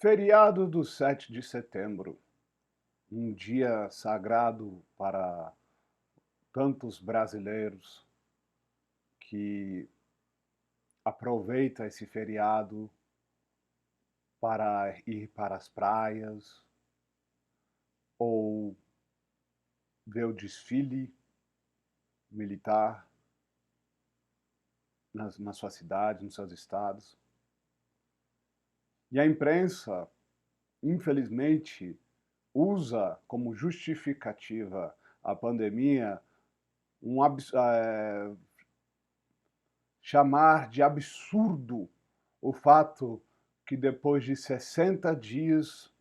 Feriado do 7 de setembro, um dia sagrado para tantos brasileiros que aproveita esse feriado para ir para as praias ou ver o desfile militar na sua cidade, nos seus estados. E a imprensa, infelizmente, usa como justificativa a pandemia chamar de absurdo o fato que depois de 60 dias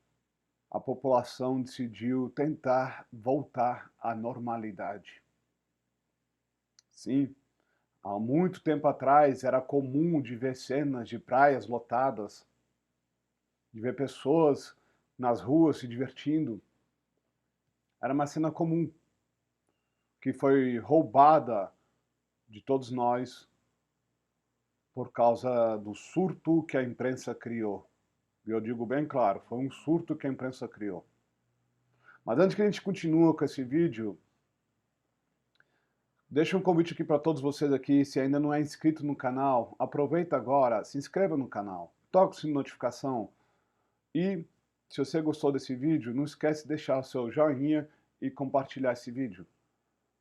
a população decidiu tentar voltar à normalidade. Sim, há muito tempo atrás era comum de ver cenas de praias lotadas, de ver pessoas nas ruas se divertindo. Era uma cena comum que foi roubada de todos nós por causa do surto que a imprensa criou. E eu digo bem claro, foi um surto que a imprensa criou. Mas antes que a gente continue com esse vídeo, deixa um convite aqui para todos vocês aqui, se ainda não é inscrito no canal, aproveita agora, se inscreva no canal, toque o sininho de notificação e, se você gostou desse vídeo, não esquece de deixar o seu joinha e compartilhar esse vídeo,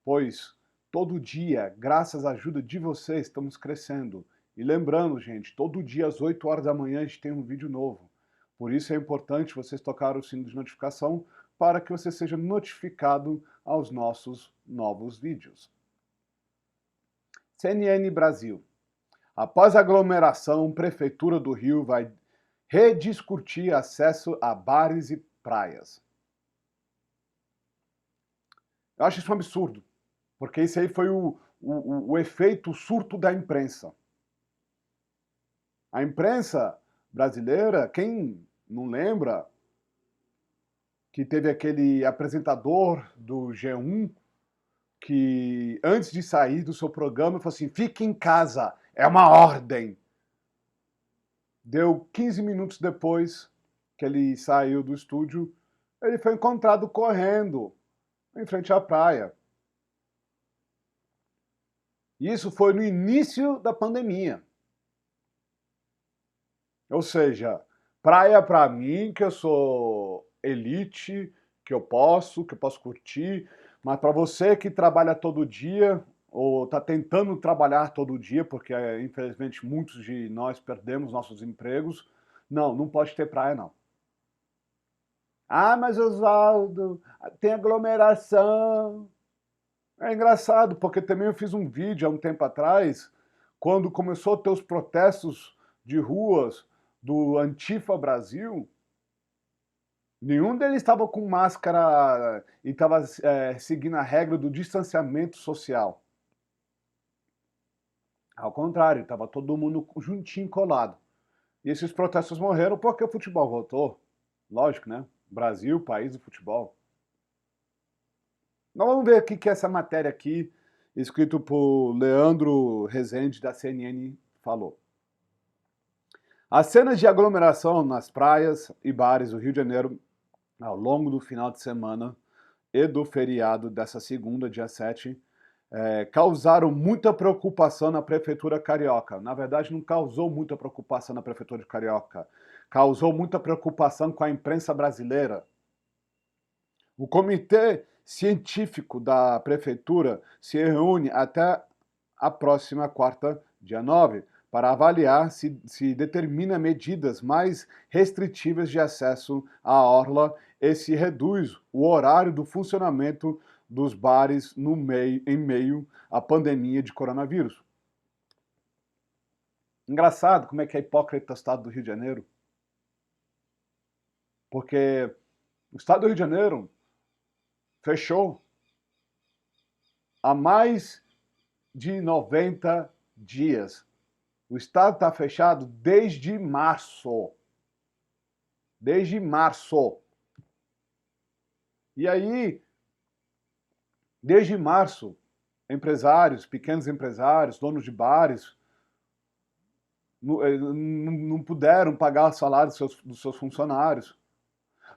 pois todo dia, graças à ajuda de vocês, estamos crescendo. E lembrando, gente, todo dia às 8 horas da manhã a gente tem um vídeo novo. Por isso é importante vocês tocarem o sino de notificação para que você seja notificado aos nossos novos vídeos. CNN Brasil. Após a aglomeração, Prefeitura do Rio vai rediscutir acesso a bares e praias. Eu acho isso um absurdo, porque isso aí foi o efeito surto da imprensa. A imprensa brasileira, quem não lembra que teve aquele apresentador do G1 que antes de sair do seu programa falou assim, fique em casa, é uma ordem. Deu 15 minutos depois que ele saiu do estúdio, ele foi encontrado correndo em frente à praia. Isso foi no início da pandemia. Ou seja, praia para mim, que eu sou elite, que eu posso curtir, mas para você que trabalha todo dia, ou está tentando trabalhar todo dia, porque infelizmente muitos de nós perdemos nossos empregos, não pode ter praia não. Ah, mas Oswaldo, tem aglomeração. É engraçado, porque também eu fiz um vídeo há um tempo atrás, quando começou a ter os protestos de ruas do Antifa Brasil, nenhum deles estava com máscara e estava seguindo a regra do distanciamento social. Ao contrário, estava todo mundo juntinho, colado. E esses protestos morreram porque o futebol voltou. Lógico, né? Brasil, país do futebol. Nós vamos ver o que essa matéria aqui, escrito por Leandro Rezende, da CNN, falou. As cenas de aglomeração nas praias e bares do Rio de Janeiro ao longo do final de semana e do feriado dessa segunda, dia 7, causaram muita preocupação na Prefeitura Carioca. Na verdade, não causou muita preocupação na Prefeitura de Carioca. Causou muita preocupação com a imprensa brasileira. O Comitê Científico da Prefeitura se reúne até a próxima quarta, dia 9, para avaliar se determina medidas mais restritivas de acesso à orla e se reduz o horário do funcionamento dos bares em meio à pandemia de coronavírus. Engraçado como é que é hipócrita o estado do Rio de Janeiro. Porque o estado do Rio de Janeiro fechou há mais de 90 dias. O estado está fechado desde março. Desde março. E aí, desde março, empresários, pequenos empresários, donos de bares, não puderam pagar o salário dos seus funcionários.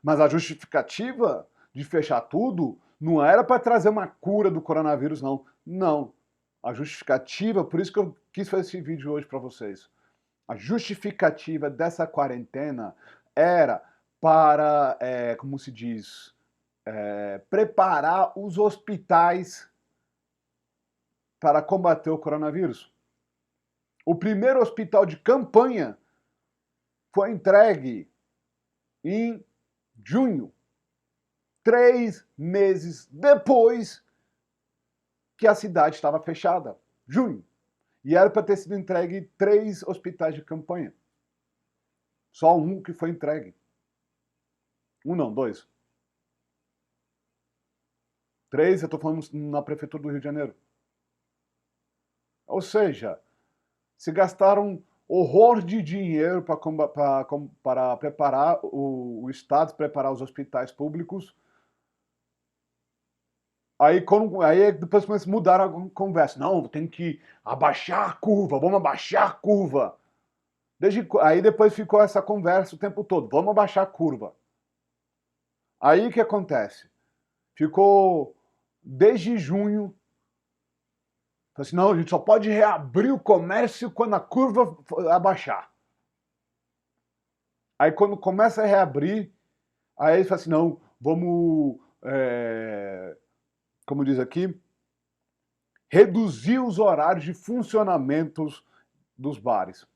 Mas a justificativa de fechar tudo não era para trazer uma cura do coronavírus, não. Não. A justificativa, por isso que eu quis fazer esse vídeo hoje para vocês. A justificativa dessa quarentena era para, como se diz, preparar os hospitais para combater o coronavírus. O primeiro hospital de campanha foi entregue em junho, 3 meses depois que a cidade estava fechada. Junho. E era para ter sido entregue 3 hospitais de campanha. Só um que foi entregue. Um não, 2. 3, eu estou falando na prefeitura do Rio de Janeiro. Ou seja, se gastaram horror de dinheiro para preparar o Estado, preparar os hospitais públicos. Aí depois mudaram a conversa. Não, tem que abaixar a curva, vamos abaixar a curva. Aí depois ficou essa conversa o tempo todo, vamos abaixar a curva. Aí o que acontece? Ficou desde junho, assim, não, a gente só pode reabrir o comércio quando a curva abaixar. Aí quando começa a reabrir, aí eles falam assim, não, vamos, como diz aqui, reduzir os horários de funcionamento dos bares.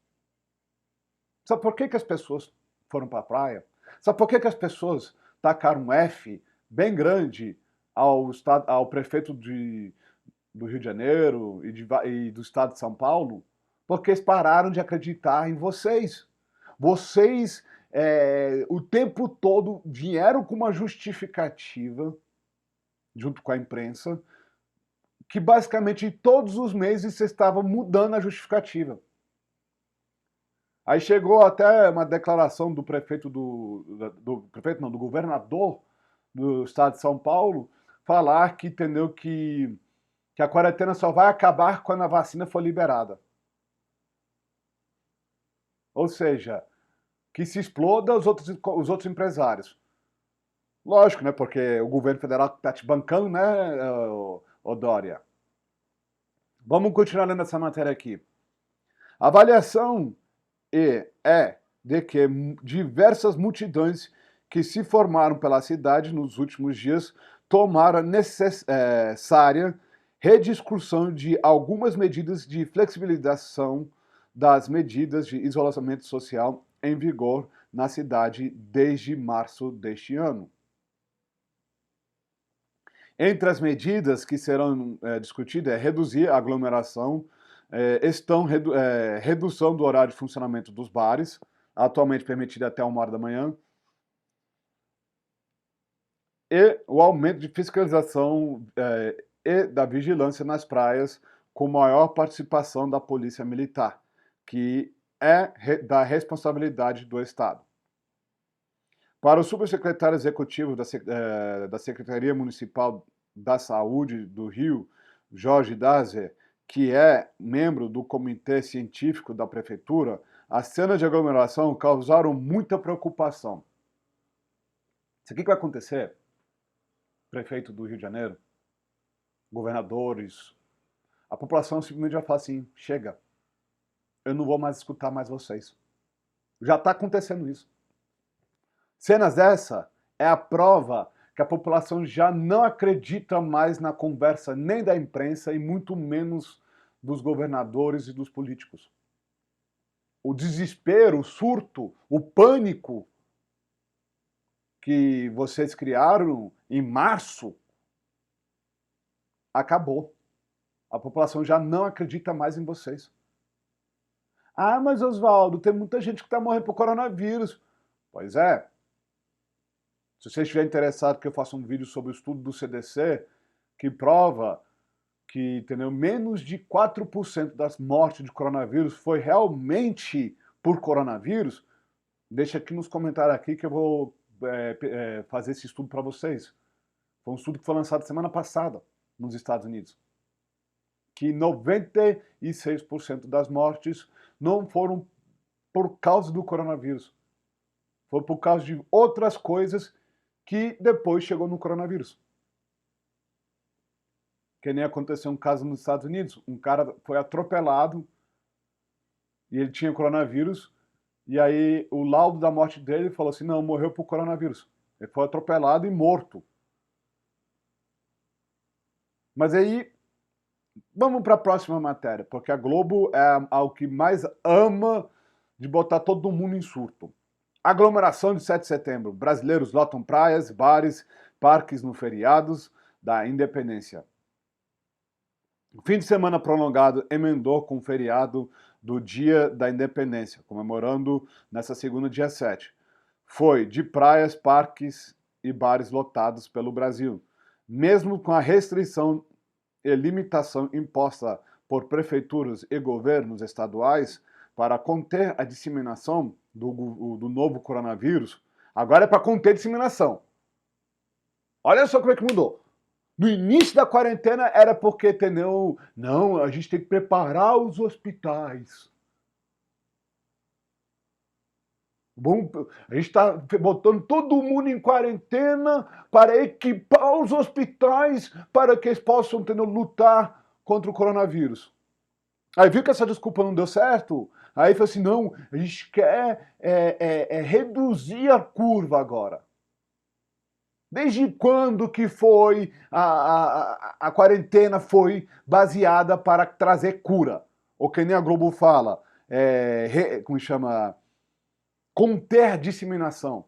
Sabe por que as pessoas foram para a praia? Sabe por que as pessoas tacaram um F bem grande ao prefeito do Rio de Janeiro e do estado de São Paulo? Porque eles pararam de acreditar em vocês. Vocês, o tempo todo, vieram com uma justificativa, junto com a imprensa, que basicamente todos os meses vocês estavam mudando a justificativa. Aí chegou até uma declaração do prefeito do governador do estado de São Paulo, falar que entendeu que a quarentena só vai acabar quando a vacina for liberada. Ou seja, que se exploda os outros empresários. Lógico, né? Porque o governo federal está te bancando, né, ô Dória? Vamos continuar lendo essa matéria aqui. A avaliação é de que diversas multidões que se formaram pela cidade nos últimos dias tomaram a necessária rediscussão de algumas medidas de flexibilização das medidas de isolamento social em vigor na cidade desde março deste ano. Entre as medidas que serão discutidas é reduzir a aglomeração, redução do horário de funcionamento dos bares, atualmente permitida até 1h da manhã, e o aumento de fiscalização e da vigilância nas praias, com maior participação da polícia militar, que é da responsabilidade do Estado. Para o subsecretário executivo da Secretaria Municipal da Saúde do Rio, Jorge Dazer, que é membro do comitê científico da prefeitura, as cenas de aglomeração causaram muita preocupação. Sabe o que vai acontecer? Prefeito do Rio de Janeiro, governadores, a população simplesmente vai falar assim, chega, eu não vou mais escutar mais vocês. Já está acontecendo isso. Cenas dessa é a prova que a população já não acredita mais na conversa nem da imprensa e muito menos dos governadores e dos políticos. O desespero, o surto, o pânico que vocês criaram em março acabou. A população já não acredita mais em vocês. Ah, mas Oswaldo, tem muita gente que está morrendo por coronavírus. Pois é. Se você estiver interessado que eu faça um vídeo sobre o estudo do CDC, que prova que, entendeu, menos de 4% das mortes de coronavírus foi realmente por coronavírus, deixa aqui nos comentários aqui que eu vou fazer esse estudo para vocês. Foi um estudo que foi lançado semana passada nos Estados Unidos. Que 96% das mortes não foram por causa do coronavírus. Foi por causa de outras coisas que depois chegou no coronavírus. Que nem aconteceu um caso nos Estados Unidos. Um cara foi atropelado e ele tinha coronavírus. E aí o laudo da morte dele falou assim, não, morreu por coronavírus. Ele foi atropelado e morto. Mas aí, vamos para a próxima matéria, porque a Globo é o que mais ama de botar todo mundo em surto. Aglomeração de 7 de setembro. Brasileiros lotam praias, bares, parques no feriados da Independência. O fim de semana prolongado emendou com o feriado do Dia da Independência, comemorando nessa segunda, dia 7. Foi de praias, parques e bares lotados pelo Brasil. Mesmo com a restrição e limitação imposta por prefeituras e governos estaduais para conter a disseminação do novo coronavírus, agora é para conter a disseminação. Olha só como é que mudou. No início da quarentena era porque, entendeu? Não, a gente tem que preparar os hospitais. Bom, a gente está botando todo mundo em quarentena para equipar os hospitais para que eles possam, entendeu, lutar contra o coronavírus. Aí viu que essa desculpa não deu certo? Aí falou assim, não, a gente quer reduzir a curva agora. Desde quando que foi a quarentena foi baseada para trazer cura? Ou que nem a Globo fala, como chama? Conter a disseminação.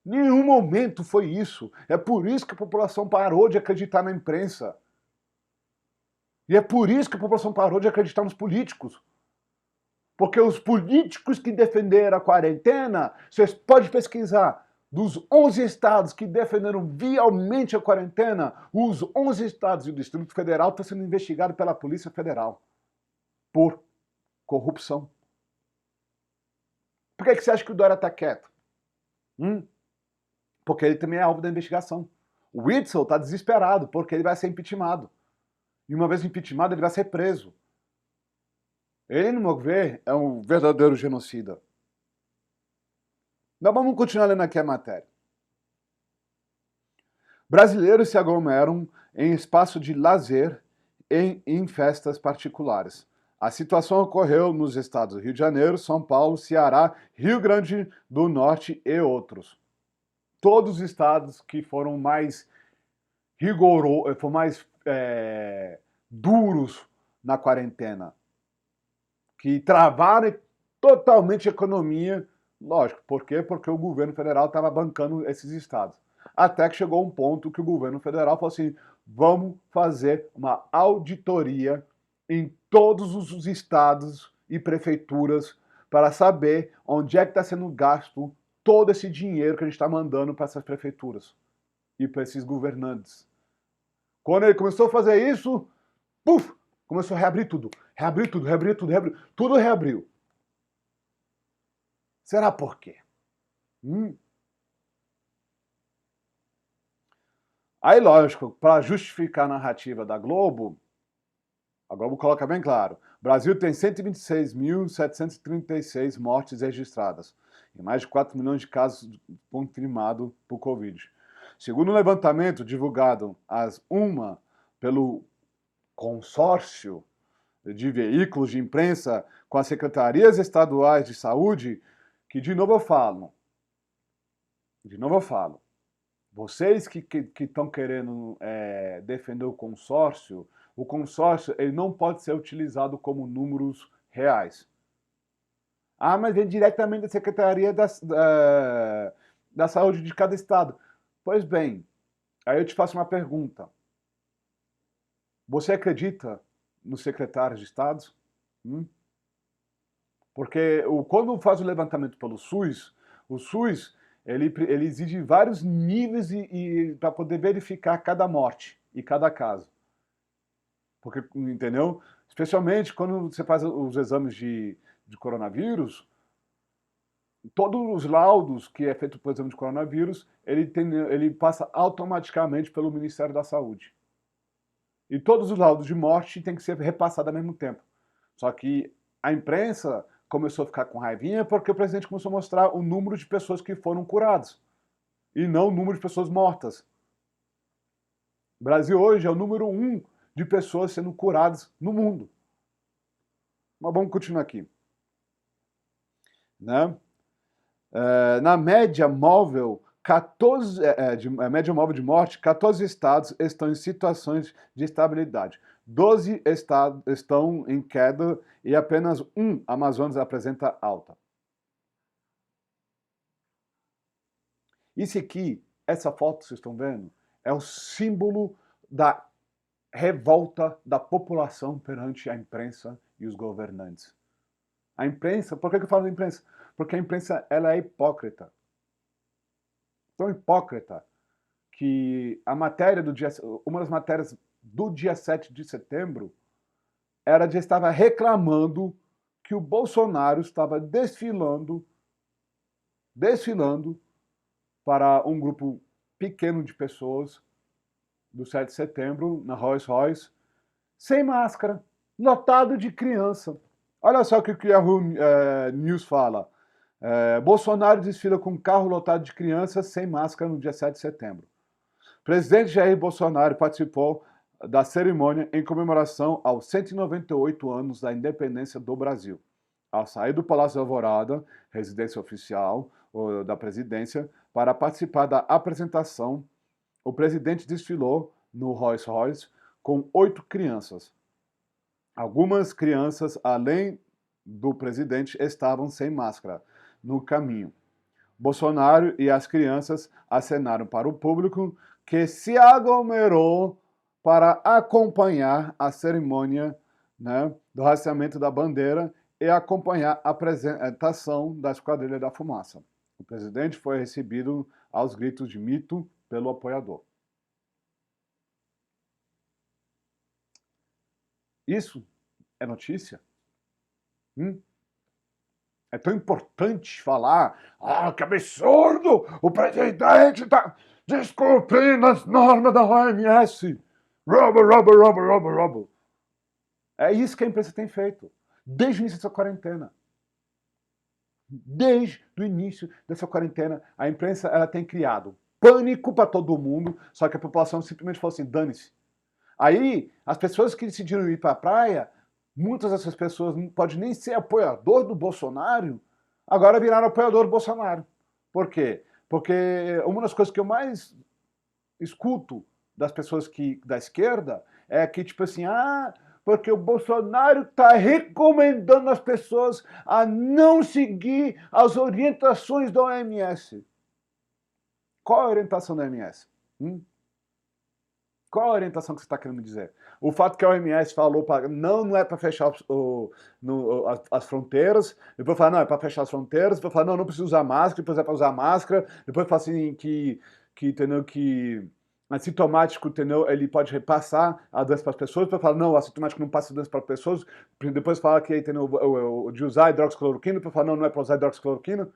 Nenhum momento foi isso. É por isso que a população parou de acreditar na imprensa. E é por isso que a população parou de acreditar nos políticos. Porque os políticos que defenderam a quarentena, vocês podem pesquisar, dos 11 estados que defenderam vialmente a quarentena, os 11 estados e o Distrito Federal estão sendo investigados pela Polícia Federal por corrupção. Por que você acha que o Dória está quieto? Porque ele também é alvo da investigação. O Witzel está desesperado porque ele vai ser impeachmentado. E uma vez impeachmentado, ele vai ser preso. Ele, no meu ver, é um verdadeiro genocida. Então vamos continuar lendo aqui a matéria. Brasileiros se aglomeram em espaço de lazer e em festas particulares. A situação ocorreu nos estados do Rio de Janeiro, São Paulo, Ceará, Rio Grande do Norte e outros. Todos os estados que foram mais rigorosos, foram mais duros na quarentena, que travaram totalmente a economia. Lógico, por quê? Porque o governo federal estava bancando esses estados. Até que chegou um ponto que o governo federal falou assim, vamos fazer uma auditoria em todos os estados e prefeituras para saber onde é que está sendo gasto todo esse dinheiro que a gente está mandando para essas prefeituras e para esses governantes. Quando ele começou a fazer isso, puf, começou a reabrir tudo. Reabrir tudo, reabrir tudo, reabrir. Tudo reabriu. Será por quê? Aí, lógico, para justificar a narrativa da Globo, a Globo coloca bem claro, o Brasil tem 126.736 mortes registradas e mais de 4 milhões de casos confirmados por Covid. Segundo um levantamento divulgado às 1h pelo consórcio de veículos de imprensa com as secretarias estaduais de saúde, que de novo eu falo, vocês que estão querendo defender o consórcio ele não pode ser utilizado como números reais. Ah, mas vem diretamente da Secretaria da Saúde de cada estado. Pois bem, aí eu te faço uma pergunta. Você acredita nos secretários de estados? Porque quando faz o levantamento pelo SUS, o SUS ele exige vários níveis para poder verificar cada morte e cada caso. Porque, entendeu? Especialmente quando você faz os exames de coronavírus, todos os laudos que é feito para o exame de coronavírus, ele passa automaticamente pelo Ministério da Saúde. E todos os laudos de morte têm que ser repassados ao mesmo tempo. Só que a imprensa começou a ficar com raivinha porque o presidente começou a mostrar o número de pessoas que foram curadas e não o número de pessoas mortas. O Brasil hoje é o número 1 de pessoas sendo curadas no mundo. Mas vamos continuar aqui. Né? Na média móvel, média móvel de morte, 14 estados estão em situações de estabilidade. 12 estados estão em queda e apenas um, Amazonas, apresenta alta. Isso aqui, essa foto que vocês estão vendo, é o símbolo da revolta da população perante a imprensa e os governantes. A imprensa, por que eu falo da imprensa? Porque a imprensa ela é hipócrita. Tão hipócrita que a matéria do dia, uma das matérias do dia 7 de setembro estava reclamando que o Bolsonaro estava desfilando para um grupo pequeno de pessoas do 7 de setembro, na Rolls Royce, sem máscara, lotado de criança. Olha só o que o Yahoo News fala. Bolsonaro desfila com carro lotado de crianças sem máscara no dia 7 de setembro. Presidente Jair Bolsonaro participou da cerimônia em comemoração aos 198 anos da independência do Brasil. Ao sair do Palácio da Alvorada, residência oficial da presidência, para participar da apresentação, o presidente desfilou no Rolls Royce com 8 crianças. Algumas crianças, além do presidente, estavam sem máscara no caminho. Bolsonaro e as crianças acenaram para o público que se aglomerou para acompanhar a cerimônia, né, do hasteamento da bandeira e acompanhar a apresentação da Esquadrilha da Fumaça. O presidente foi recebido aos gritos de mito pelo apoiador. Isso é notícia? É tão importante falar, que absurdo, o presidente está descumprindo as normas da OMS. Roubo. É isso que a imprensa tem feito, desde o início dessa quarentena. Desde o início dessa quarentena, a imprensa ela tem criado pânico para todo mundo, só que a população simplesmente falou assim, dane-se. Aí, as pessoas que decidiram ir para a praia, muitas dessas pessoas não podem nem ser apoiador do Bolsonaro, agora viraram apoiador do Bolsonaro. Por quê? Porque uma das coisas que eu mais escuto das pessoas da esquerda é que, tipo assim, porque o Bolsonaro está recomendando as pessoas a não seguir as orientações da OMS. Qual a orientação da OMS? Qual a orientação que você está querendo me dizer? O fato que a OMS falou não é para fechar as fronteiras, depois fala, não, é para fechar as fronteiras, depois fala, não precisa usar máscara, depois é para usar máscara, depois fala assim que assintomático, entendeu, ele pode repassar a doença para as pessoas, depois fala, não, o assintomático não passa a doença para as pessoas, depois fala que entendeu, de usar hidroxicloroquina, depois fala, não é para usar hidroxicloroquina.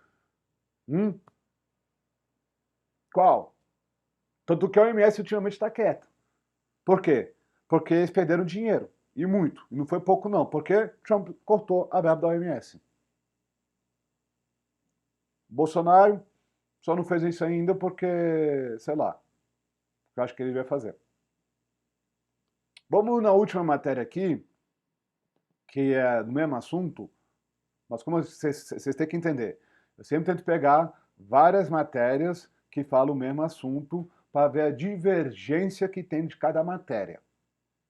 Qual? Tanto que a OMS ultimamente está quieta. Por quê? Porque eles perderam dinheiro, e muito, e não foi pouco não, porque Trump cortou a verba da OMS. Bolsonaro só não fez isso ainda porque, sei lá, eu acho que ele vai fazer. Vamos na última matéria aqui, que é do mesmo assunto, mas como vocês têm que entender, eu sempre tento pegar várias matérias que falam o mesmo assunto para ver a divergência que tem de cada matéria.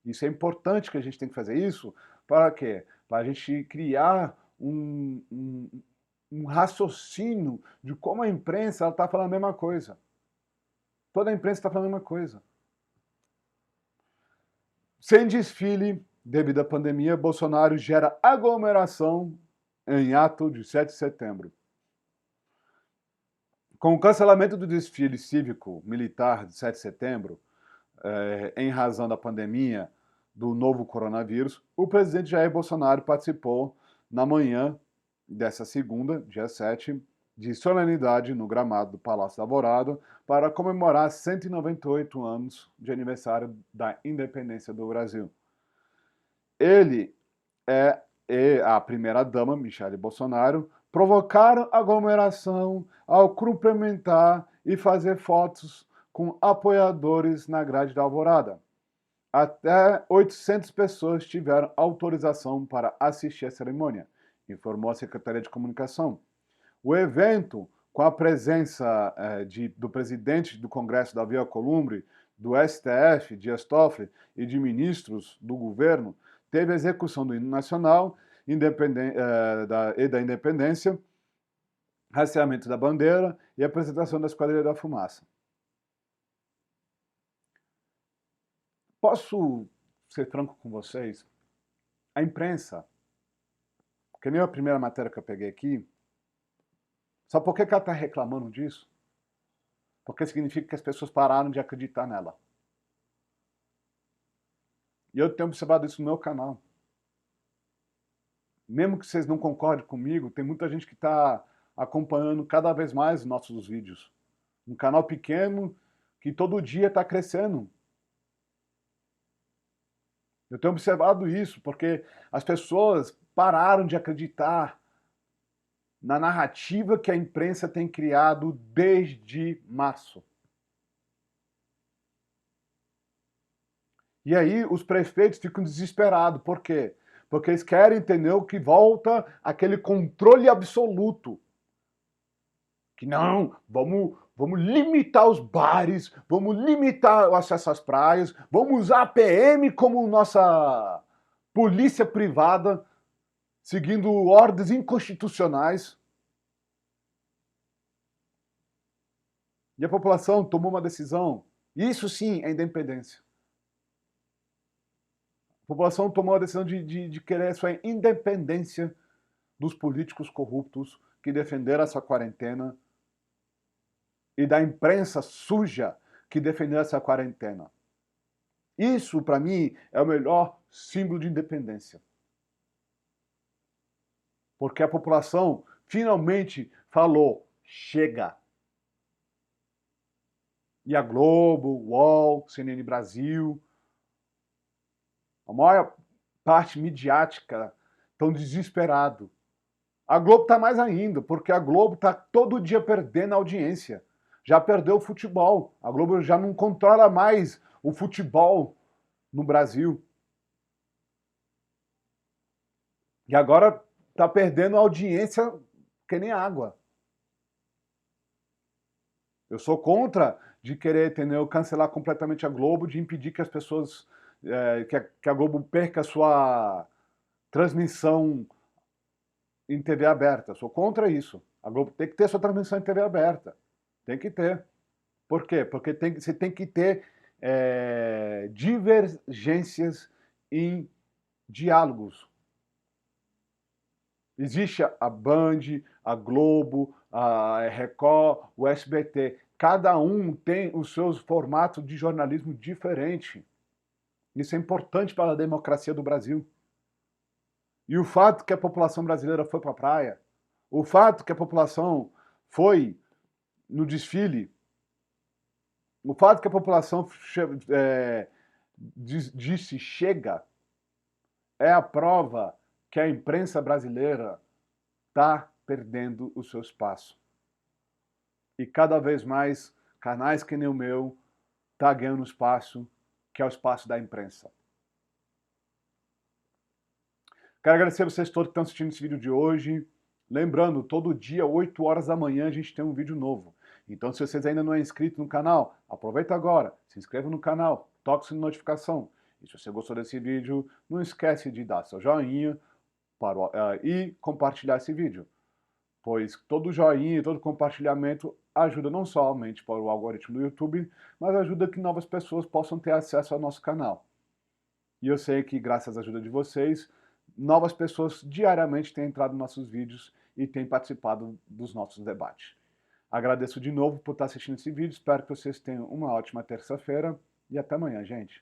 Isso é importante que a gente tem que fazer isso, para quê? Para a gente criar um raciocínio de como a imprensa está falando a mesma coisa. Toda a imprensa está falando a mesma coisa. Sem desfile, devido à pandemia, Bolsonaro gera aglomeração em ato de 7 de setembro. Com o cancelamento do desfile cívico-militar de 7 de setembro, em razão da pandemia do novo coronavírus, o presidente Jair Bolsonaro participou na manhã dessa segunda, dia 7, de solenidade no gramado do Palácio da Alvorada para comemorar 198 anos de aniversário da independência do Brasil. Ele é e a primeira-dama, Michele Bolsonaro, provocaram aglomeração ao cumprimentar e fazer fotos com apoiadores na grade da Alvorada. Até 800 pessoas tiveram autorização para assistir à cerimônia, informou a Secretaria de Comunicação. O evento, com a presença do presidente do Congresso, Davi Alcolumbre, do STF, Dias Toffoli, e de ministros do governo, teve a execução do hino nacional e da independência, hasteamento da bandeira e apresentação da Esquadrilha da Fumaça. Posso ser franco com vocês? A imprensa, que nem a primeira matéria que eu peguei aqui, sabe por que ela está reclamando disso? Porque significa que as pessoas pararam de acreditar nela. E eu tenho observado isso no meu canal. Mesmo que vocês não concordem comigo, tem muita gente que está acompanhando cada vez mais os nossos vídeos. Um canal pequeno que todo dia está crescendo. Eu tenho observado isso, porque as pessoas pararam de acreditar na narrativa que a imprensa tem criado desde março. E aí os prefeitos ficam desesperados. Por quê? Porque eles querem entender que volta aquele controle absoluto. Que não, vamos limitar os bares, vamos limitar o acesso às praias, vamos usar a PM como nossa polícia privada, seguindo ordens inconstitucionais. E a população tomou uma decisão. Isso sim é independência. A população tomou a decisão de querer sua independência dos políticos corruptos que defenderam essa quarentena e da imprensa suja que defendeu essa quarentena. Isso, para mim, é o melhor símbolo de independência. Porque a população finalmente falou, chega. E a Globo, o UOL, CNN Brasil, a maior parte midiática estão desesperados. A Globo está mais ainda, porque a Globo está todo dia perdendo a audiência. Já perdeu o futebol. A Globo já não controla mais o futebol no Brasil. E agora está perdendo a audiência que nem água. Eu sou contra de querer, entendeu, cancelar completamente a Globo, de impedir que as pessoas, que a Globo perca a sua transmissão em TV aberta. Sou contra isso. A Globo tem que ter sua transmissão em TV aberta. Tem que ter. Por quê? Porque você tem que ter divergências em diálogos. Existe a Band, a Globo, a Record, o SBT. Cada um tem os seus formatos de jornalismo diferente. Isso é importante para a democracia do Brasil. E o fato que a população brasileira foi para a praia, o fato que a população foi no desfile, o fato que a população disse chega, é a prova que a imprensa brasileira está perdendo o seu espaço. E cada vez mais canais que nem o meu estão ganhando espaço, que é o espaço da imprensa. Quero agradecer a vocês todos que estão assistindo esse vídeo de hoje. Lembrando, todo dia, 8 horas da manhã, a gente tem um vídeo novo. Então, se vocês ainda não é inscrito no canal, aproveita agora, se inscreva no canal, toque o sininho de notificação. E se você gostou desse vídeo, não esquece de dar seu joinha e compartilhar esse vídeo. Pois todo joinha e todo compartilhamento ajuda não somente para o algoritmo do YouTube, mas ajuda que novas pessoas possam ter acesso ao nosso canal. E eu sei que, graças à ajuda de vocês, novas pessoas diariamente têm entrado nos nossos vídeos e têm participado dos nossos debates. Agradeço de novo por estar assistindo esse vídeo, espero que vocês tenham uma ótima terça-feira e até amanhã, gente.